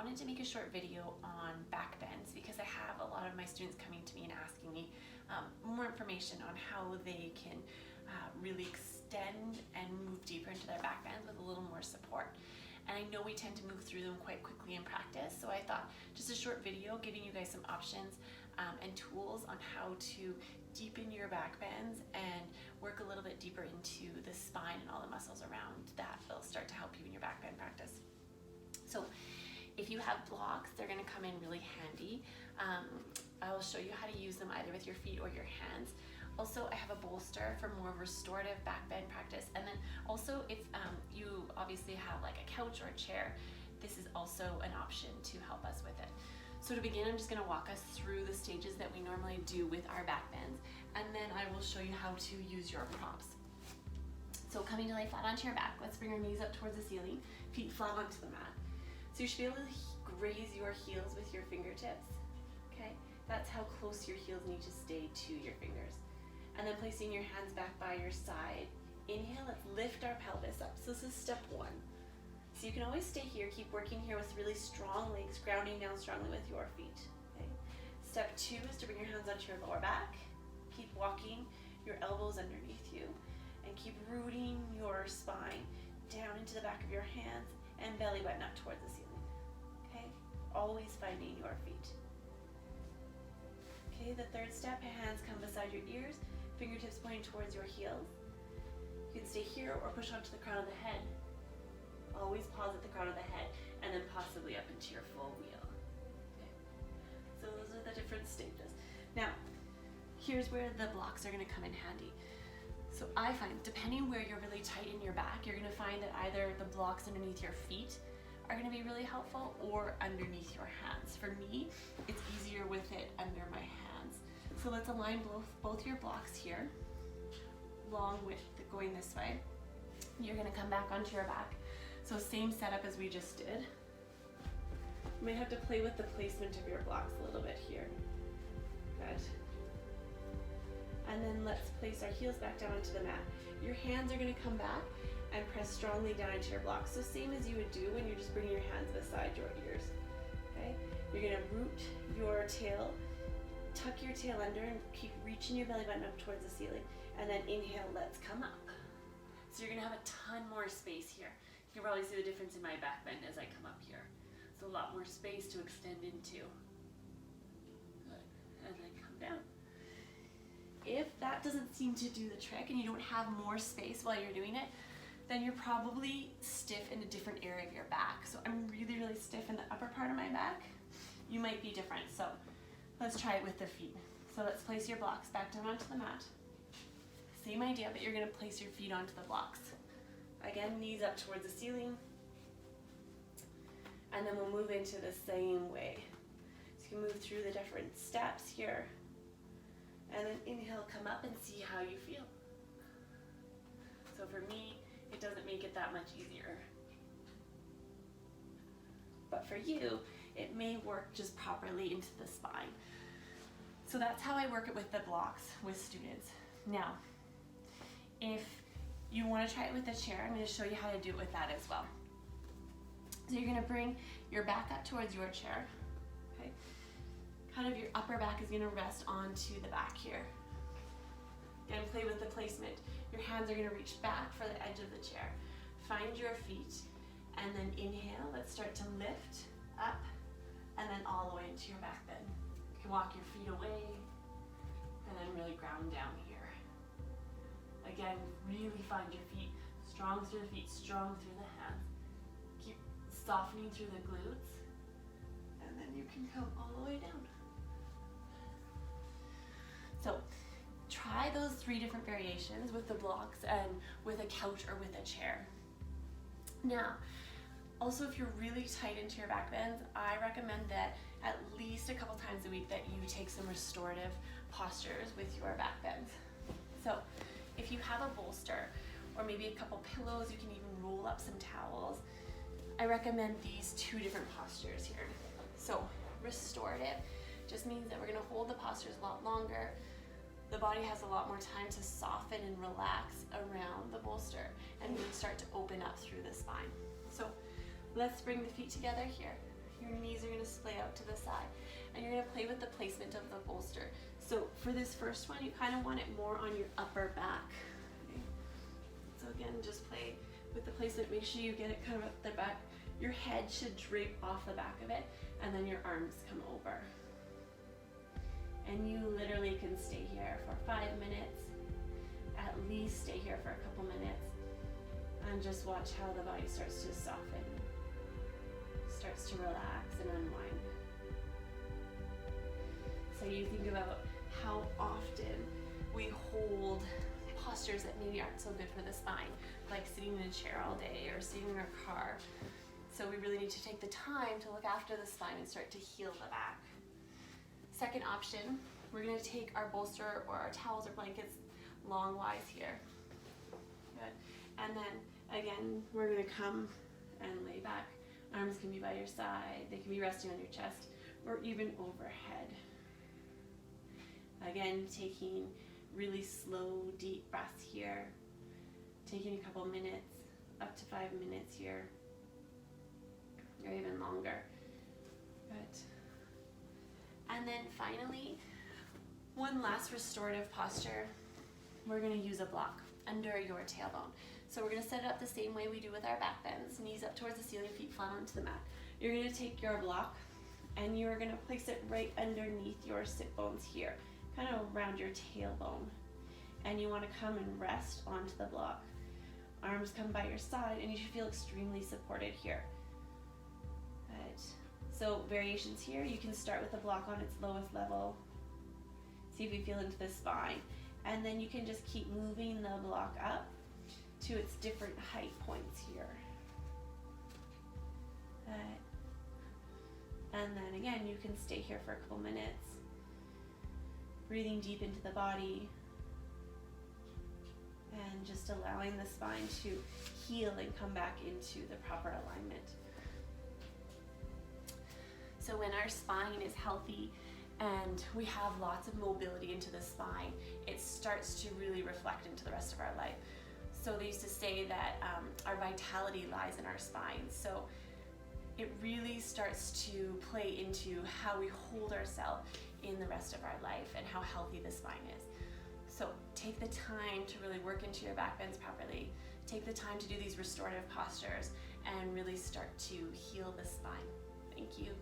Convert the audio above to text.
wanted to make a short video on backbends because I have a lot of my students coming to me and asking me more information on how they can really extend and move deeper into their backbends with a little more support. And I know we tend to move through them quite quickly in practice, so I thought just a short video giving you guys some options and tools on how to deepen your backbends and work a little bit deeper into the spine and all the muscles around that will start to help you in your backbend practice. So if you have blocks, they're going to come in really handy. I will show you how to use them either with your feet or your hands. Also, I have a bolster for more restorative backbend practice. And then also if you obviously have like a couch or a chair, this is also an option to help us with it. So to begin, I'm just going to walk us through the stages that we normally do with our backbends, and then I will show you how to use your props. So coming to lay flat onto your back, let's bring our knees up towards the ceiling, feet flat onto the mat. So you should be able to graze your heels with your fingertips, okay? That's how close your heels need to stay to your fingers. And then placing your hands back by your side. Inhale, let's lift our pelvis up. So this is step one. So you can always stay here, keep working here with really strong legs, grounding down strongly with your feet. Okay? Step two is to bring your hands onto your lower back. Keep walking your elbows underneath you and keep rooting your spine down into the back of your hands and belly button up towards the ceiling. Okay? Always finding your feet. Okay, the third step, hands come beside your ears, fingertips pointing towards your heels. You can stay here or push onto the crown of the head. Always pause at the crown of the head and then possibly up into your full wheel. Okay. So those are the different stages. Now, here's where the blocks are going to come in handy. So I find, depending where you're really tight in your back, you're going to find that either the blocks underneath your feet are going to be really helpful or underneath your hands. For me, it's easier with it under my hands. So let's align both your blocks here, long width going this way. You're going to come back onto your back. So same setup as we just did. You might have to play with the placement of your blocks a little bit here. Good. And then let's place our heels back down onto the mat. Your hands are going to come back and press strongly down into your blocks. So same as you would do when you're just bringing your hands beside your ears. Okay? You're going to root your tail, tuck your tail under and keep reaching your belly button up towards the ceiling. And then inhale, let's come up. So you're going to have a ton more space here. You can probably see the difference in my back bend as I come up here. It's a lot more space to extend into. Good. And then come down. If that doesn't seem to do the trick and you don't have more space while you're doing it, then you're probably stiff in a different area of your back. So I'm really, really stiff in the upper part of my back. You might be different. So let's try it with the feet. So let's place your blocks back down onto the mat. Same idea, but you're going to place your feet onto the blocks. Again, knees up towards the ceiling. And then we'll move into the same way. So you can move through the different steps here. And then inhale, come up and see how you feel. So for me, it doesn't make it that much easier. But for you, it may work just properly into the spine. So that's how I work it with the blocks with students. Now, if you want to try it with a chair, I'm going to show you how to do it with that as well. So you're going to bring your back up towards your chair. Okay? Kind of your upper back is going to rest onto the back here. Again, play with the placement. Your hands are going to reach back for the edge of the chair. Find your feet, and then inhale. Let's start to lift up, and then all the way into your back bend. You can walk your feet away, and then really ground down here. Again, really find your feet, strong through the feet, strong through the hands. Keep softening through the glutes, and then you can come all the way down. So try those 3 different variations with the blocks and with a couch or with a chair. Now, also if you're really tight into your back bends, I recommend that at least a couple times a week that you take some restorative postures with your back bends. So if you have a bolster or maybe a couple pillows, you can even roll up some towels. I recommend these 2 different postures here. So restorative just means that we're going to hold the postures a lot longer. The body has a lot more time to soften and relax around the bolster and really start to open up through the spine. So let's bring the feet together here. Your knees are going to splay out to the side, and you're going to play with the placement of the bolster. So for this first one, you kind of want it more on your upper back. Okay? So again, just play with the placement. Make sure you get it kind of at the back. Your head should drape off the back of it, and then your arms come over. And you literally can stay here for 5 minutes. At least stay here for a couple minutes, and just watch how the body starts to soften, starts to relax and unwind. So you think about how often we hold postures that maybe aren't so good for the spine, like sitting in a chair all day or sitting in our car. So we really need to take the time to look after the spine and start to heal the back. Second option, we're going to take our bolster or our towels or blankets longwise here. Good. And then again, we're going to come and lay back. Arms can be by your side, they can be resting on your chest, or even overhead. Again, taking really slow, deep breaths here. Taking a couple minutes, up to 5 minutes here, or even longer. Good. And then finally, one last restorative posture. We're going to use a block under your tailbone. So we're going to set it up the same way we do with our back bends, knees up towards the ceiling, feet flat onto the mat. You're going to take your block and you're going to place it right underneath your sit bones here, kind of around your tailbone. And you want to come and rest onto the block. Arms come by your side, and you should feel extremely supported here. Good. So variations here, you can start with the block on its lowest level. See if you feel into the spine. And then you can just keep moving the block up to its different height points here. And then again, you can stay here for a couple minutes, breathing deep into the body, and just allowing the spine to heal and come back into the proper alignment. So when our spine is healthy and we have lots of mobility into the spine, it starts to really reflect into the rest of our life. So they used to say that our vitality lies in our spine. So it really starts to play into how we hold ourselves in the rest of our life and how healthy the spine is. So take the time to really work into your back bends properly. Take the time to do these restorative postures and really start to heal the spine. Thank you.